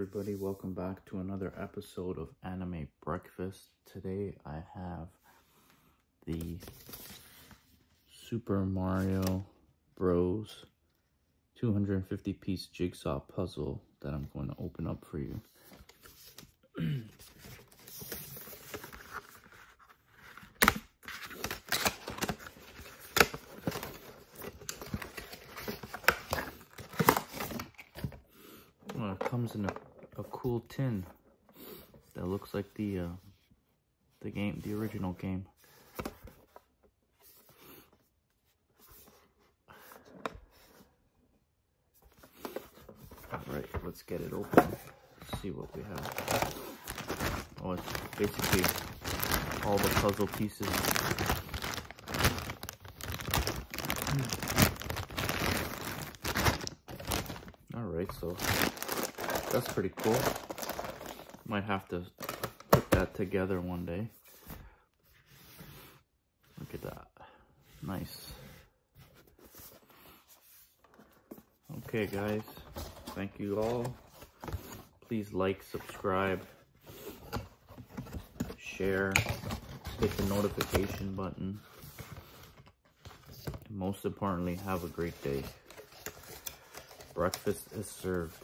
everybody, welcome back to another episode of Anime Breakfast. Today I have the Super Mario Bros 250 piece jigsaw puzzle that I'm going to open up for you. Well, it comes in a cool tin that looks like the original game. Alright, let's get it open. Let's see what we have. Oh, it's basically all the puzzle pieces. Alright, so that's pretty cool. Might have to put that together one day. Look at that. Nice. Okay, guys. Thank you all. Please like, subscribe, share, hit the notification button. And most importantly, have a great day. Breakfast is served.